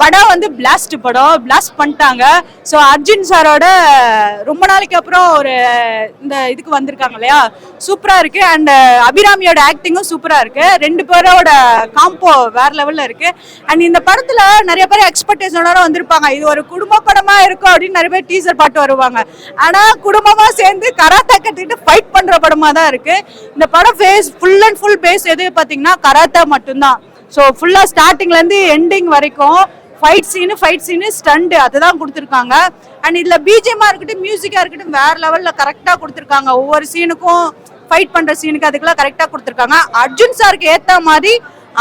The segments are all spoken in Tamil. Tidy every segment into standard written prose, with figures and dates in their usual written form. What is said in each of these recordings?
படம் வந்து பிளாஸ்ட் படம், பிளாஸ்ட் பண்ணிட்டாங்க. ஸோ அர்ஜுன் சாரோட ரொம்ப நாளைக்கு அப்புறம் ஒரு இந்த இதுக்கு வந்திருக்காங்க இல்லையா, சூப்பரா இருக்கு. அண்ட் அபிராமியோட ஆக்டிங்கும் சூப்பரா இருக்கு. ரெண்டு பேரோட காம்போ வேற லெவல்ல இருக்கு. அண்ட் இந்த படத்துல நிறைய பேர் எக்ஸ்பெக்டேஷனோட வந்திருப்பாங்க, இது ஒரு குடும்ப படமா இருக்கும் அப்படின்னு நிறைய பேர் டீசர் பாட்டு வருவாங்க. ஆனா குடும்பமா சேர்ந்து கராத்தா கத்துக்கிட்டு ஃபைட் பண்ற படமா தான் இருக்கு. இந்த படம் ஃபுல் அண்ட் ஃபுல் பேஸ் எது பாத்தீங்கன்னா கராத்தா மட்டும்தான். ஸோ ஃபுல்லா ஸ்டார்டிங்ல இருந்து எண்டிங் வரைக்கும் ஃபைட் சீனு ஸ்டண்ட் அதுதான் கொடுத்துருக்காங்க. அண்ட் இதுல பிஜிஎம்மா இருக்கட்டும், மியூசிக்கா இருக்கட்டும், வேற லெவல்ல கரெக்டா கொடுத்துருக்காங்க. ஒவ்வொரு சீனுக்கும் ஃபைட் பண்ற சீனுக்கு அதுக்கெல்லாம் கரெக்டா கொடுத்துருக்காங்க. அர்ஜுன் சாருக்கு ஏத்த மாதிரி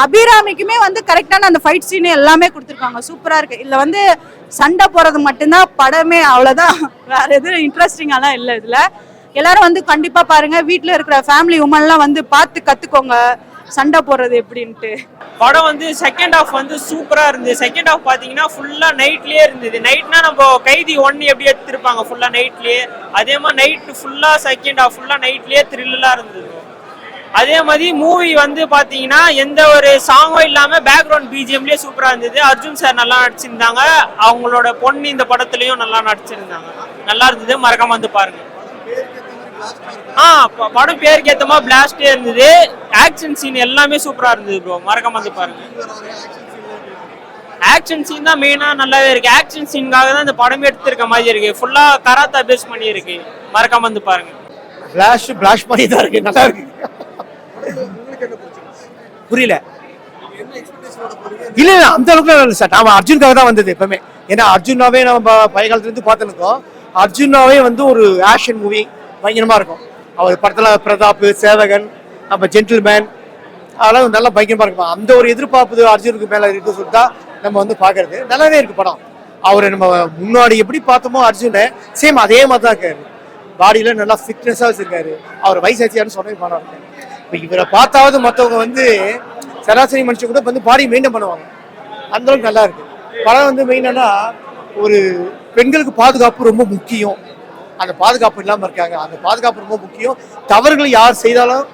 அபிராமிக்குமே வந்து கரெக்டான அந்த ஃபைட் சீன் எல்லாமே கொடுத்துருக்காங்க. சூப்பரா இருக்கு. இதுல வந்து சண்டை போறது மட்டும்தான் படமே, அவ்வளவுதான். வேற எதுவும் இன்ட்ரெஸ்டிங்காலாம் இல்லை. இதுல எல்லாரும் வந்து கண்டிப்பா பாருங்க. வீட்டுல இருக்கிற ஃபேமிலி உமன்லாம் வந்து பார்த்து கத்துக்கோங்க சண்டை போடுறது எப்படின்ட்டு. படம் வந்து செகண்ட் ஹாஃப் வந்து சூப்பரா இருந்தது. செகண்ட் ஹாஃப் பாத்தீங்கன்னா ஃபுல்லா நைட்லயே இருந்தது. நைட்னா நம்ம கைதி 1 எப்படி எடுத்திருப்பாங்க ஃபுல்லா நைட்லயே, அதே மாதிரி நைட் ஃபுல்லா செகண்ட் ஹாஃப் ஃபுல்லா நைட்லயே த்ரில்லா இருந்தது. அதே மாதிரி மூவி வந்து பாத்தீங்கன்னா எந்த ஒரு சாங்கும் இல்லாம பேக்ரவுண்ட் பிஜிஎம்லயே சூப்பரா இருந்தது. அர்ஜுன் சார் நல்லா நடிச்சிருந்தாங்க. அவங்களோட பொண்ணு இந்த படத்துலயும் நல்லா நடிச்சிருந்தாங்க. நல்லா இருந்தது, மறக்காம வந்து பாருங்க. படம் பேருக்கு ஏத்த மாதிரி பிளாஸ்டே இருந்தது. ஆக்ஷன் சீன் எல்லாமே சூப்பரா இருந்தது ப்ரோ, மறக்காம வந்து பாருங்க. ஆக்ஷன் சீன் தான் மெயினா நல்லாவே இருக்கு. ஆக்ஷன் சீனுக்காக தான் இந்த படமே எடுத்திருக்க மாதிரி இருக்கு. ஃபுல்லா கராத்தா பேஸ் பண்ணி இருக்கு, மறக்காம வந்து பாருங்க. பிளாஷ் பண்ணி தான் இருக்கு, நல்லா இருக்கு. புரியல இல்ல அந்த அளவுக்கு சார். நாம அர்ஜுனுக்காக தான் வந்தது எப்பவுமே. ஏன்னா அர்ஜுனாவே நம்ம பழைய காலத்துல இருந்து பார்த்துருக்கோம். அர்ஜுனாவே வந்து ஒரு ஆக்ஷன் மூவி பயங்கரமா இருக்கும். அவர் படத்துல பிரதாப், சேவகன், நம்ம ஜென்டில்மேன் அதெல்லாம் நல்லா பயங்கரமா இருக்கும். அந்த ஒரு எதிர்பார்ப்பு அர்ஜுனுக்கு மேல இருக்கு சொல்லிட்டா நம்ம வந்து பாக்குறது நல்லாவே இருக்கு படம். அவரை நம்ம முன்னாடி எப்படி பார்த்தோமோ அர்ஜுனை சேம் அதே மாதிரி தான் இருக்காரு. பாடியில நல்லா ஃபிட்னஸா வச்சிருக்காரு. அவர் வயசாச்சியான்னு சொன்னே படம். இப்போ இவரை பார்த்தாவது மற்றவங்க வந்து சராசரி மனுஷன் கூட வந்து பாடி மெயின்டைன் பண்ணுவாங்க. அந்த அளவுக்கு நல்லா இருக்கு படம். வந்து மெயினா ஒரு பெண்களுக்கு பாதுகாப்பு ரொம்ப முக்கியம். அந்த பாதுகாப்பு இல்லாமல் இருக்காங்க, அந்த பாதுகாப்பு ரொம்ப முக்கியம். தவறுகள் யார் செய்தாலும்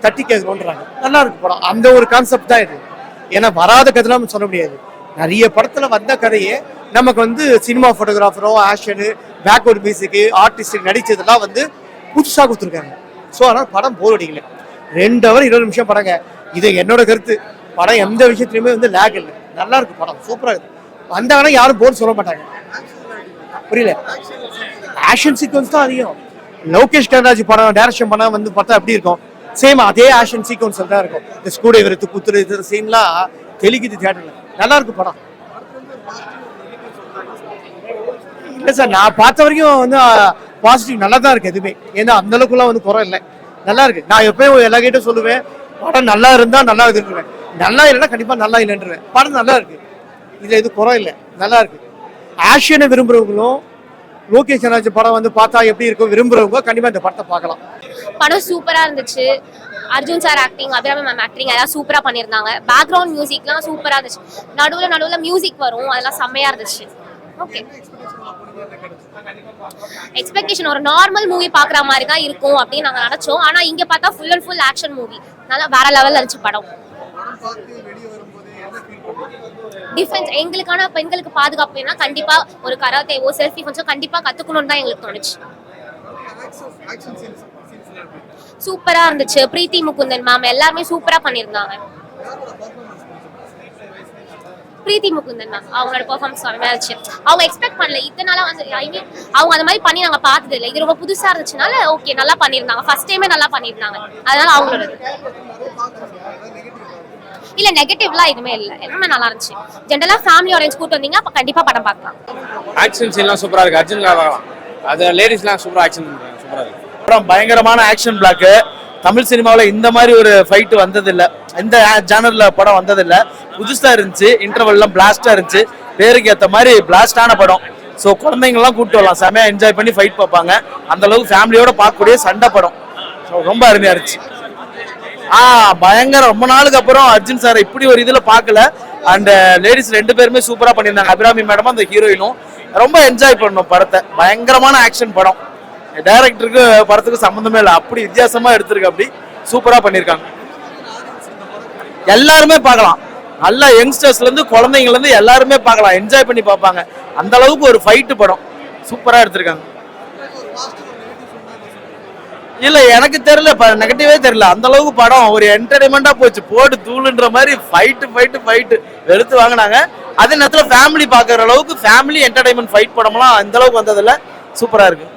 தட்டி கேட்கணுன்றாங்க. நல்லா இருக்கு படம். அந்த ஒரு கான்செப்ட் தான் இது. ஏன்னா வராத கதைலாம் சொல்ல முடியாது. நிறைய படத்துல வந்த கதையே நமக்கு வந்து சினிமா போட்டோகிராஃபரோ ஆக்ஷனு பேக்வர்ட் மியூசிக்கு ஆர்டிஸ்ட் நடிச்சதெல்லாம் வந்து புதுசாக கொடுத்துருக்காங்க. ஸோ அதனால் படம் போர் அடிக்கல. 2 hour 20 நிமிஷம் படங்க. இது என்னோட கருத்து. படம் எந்த விஷயத்துலையுமே வந்து லேக் இல்லை, நல்லா இருக்கு படம், சூப்பராக இருக்கு. வந்தாங்கன்னா யாரும் போர் சொல்ல மாட்டாங்க. புரியல, ஆக்ஷன் சீக்வன்ஸ் தான் அதிகம். லோகேஷ் கனராஜ் படம் டைரக்ஷன் பண்ண வந்து பார்த்தா எப்படி இருக்கும், சேம் அதே ஆக்ஷன் சீக்வன்ஸ் தான் இருக்கும். இந்த ஸ்கூடை விருத்து குத்துரு இது சீன்லாம் தெளிக்குது தியேட்டர்ல. நல்லா இருக்கு படம். இல்லை சார், நான் பார்த்த வரைக்கும் வந்து பாசிட்டிவ் நல்லா தான் இருக்கு எதுவுமே. ஏன்னா அந்த அளவுக்குலாம் வந்து குறை இல்லை, நல்லா இருக்கு. நான் எப்பயும் எல்லா கிட்டும் சொல்லுவேன், படம் நல்லா இருந்தா நல்லா இருக்குன்றேன், நல்லா இல்லைன்னா கண்டிப்பா நல்லா இல்லைன்றேன். படம் நல்லா இருக்கு, இதுல எதுவும் குறை இல்லை, நல்லா இருக்கு. ஆக்ஷனை விரும்புறவங்களும் லோகேஷ் கனராஜ் படம் வந்து பார்த்தா எப்படி இருக்கும் விரும்புறவங்க கண்டிப்பா இந்த படத்தை பார்க்கலாம். படம் சூப்பரா இருந்துச்சு. Arjun sir acting, Abirami ma'am acting எல்லாம் சூப்பரா பண்ணியிருந்தாங்க. பேக்ரவுண்ட் மியூசிக்லாம் சூப்பரா இருந்துச்சு. நடுவுல மியூசிக் வரும், அதெல்லாம் செம்மையா இருந்துச்சு. ஓகே, எக்ஸ்பெக்டேஷன் ஒரு நார்மல் மூவி பாக்குற மாதிரி தான் இருக்கும் அப்படின்னு நாங்க நினைச்சோம். ஆனா இங்க பார்த்தா full and full action movie, நல்லா வேற லெவல்ல இருந்துச்சு படம். டிஃபென்ஸ் எங்களுக்கான பெண்களுக்கு பாதுகாப்பு வேணா கண்டிப்பா ஒரு கராத்தேவோ செல்ஃப் டிஃபென்ஸோ கண்டிப்பா கத்துக்கணும்னு தான் எங்களுக்கு தோணுச்சு. சூப்பரா இருந்துச்சு. பிரீத்தி முகுந்தன் மேம் எல்லாருமே சூப்பரா பண்ணியிருந்தாங்க. பிரீத்தி முகுந்தன் மேம் அவங்களோட பெர்ஃபார்மன்ஸ் செம்மையா இருந்துச்சு. அவங்க எக்ஸ்பெக்ட் பண்ணல இத்தனால வந்து, ஐ மீன் அவங்க அந்த மாதிரி பண்ணி நாங்க பார்த்தது இல்லை. இது ரொம்ப புதுசா இருந்துச்சுனால ஓகே நல்லா பண்ணியிருந்தாங்க. ஃபர்ஸ்ட் டைமே நல்லா பண்ணியிருந்தாங்க, அதனால அவங்களோட இல்ல நெகட்டிவ்லாம் எதுவுமே இல்லை, எல்லாமே நல்லா இருந்துச்சு. ஜென்ரலா ஃபேமிலி ஆடியன்ஸ் கூட்டு வந்தீங்க அப்ப கண்டிப்பா படம் பார்க்கலாம். ஆக்ஷன் சீன்லாம் சூப்பரா இருக்கு. அர்ஜுனுக்காக பார்க்கலாம். அது லேடிஸ்லாம் சூப்பரா ஆக்ஷன் பண்றாங்க, சூப்பரா இருக்கு. அப்புறம் பயங்கரமான ஆக்ஷன் பிளாக். தமிழ் சினிமாவில் இந்த மாதிரி ஒரு ஃபைட் வந்ததில்லை, இந்த ஜானர்ல படம் வந்ததில்லை. புதுசா இருந்துச்சு. இன்டர்வல்லாம் பிளாஸ்டா இருந்துச்சு. பேருக்கு ஏற்ற மாதிரி பிளாஸ்டான படம். ஸோ குழந்தைங்கலாம் கூப்பிட்டு வரலாம், செமையா என்ஜாய் பண்ணி ஃபைட் பார்ப்பாங்க. அந்த அளவுக்கு ஃபேமிலியோட பார்க்கக்கூடிய சண்டை படம். ஸோ ரொம்ப அருமையா இருந்துச்சு. பயங்கர ரொம்ப நாளுக்கு அப்புறம் அர்ஜுன் சார் இப்படி ஒரு இதுல பார்க்கல. அண்ட் லேடிஸ் 2 பேருமே சூப்பரா பண்ணியிருந்தாங்க. அபிராமி மேடமும் அந்த ஹீரோயினும் ரொம்ப என்ஜாய் பண்ணணும் படத்தை. பயங்கரமான ஆக்ஷன் படம். டைரக்டருக்கு படத்துக்கு சம்மந்தமே இல்லை, அப்படி வித்தியாசமா எடுத்திருக்கு, அப்படி சூப்பரா பண்ணியிருக்காங்க. எல்லாருமே பார்க்கலாம். நல்ல யங்ஸ்டர்ஸ்ல இருந்து குழந்தைங்கல இருந்து எல்லாருமே பார்க்கலாம், என்ஜாய் பண்ணி பார்ப்பாங்க. அந்த அளவுக்கு ஒரு ஃபைட் படம் சூப்பரா எடுத்திருக்காங்க. இல்ல எனக்கு தெரியல, நெகட்டிவே தெரியல. அந்த அளவுக்கு படம் ஒரு என்டர்டைன்மெண்டா போச்சு. போட்டு தூளுன்ற மாதிரி ஃபைட்டு வெளுத்து வாங்கினாங்க. அதே நேரத்தில் ஃபேமிலி பார்க்குற அளவுக்கு ஃபேமிலி என்டர்டைன்மெண்ட் ஃபைட் படம்லாம் அந்த அளவுக்கு வந்ததில்ல. சூப்பரா இருக்கு.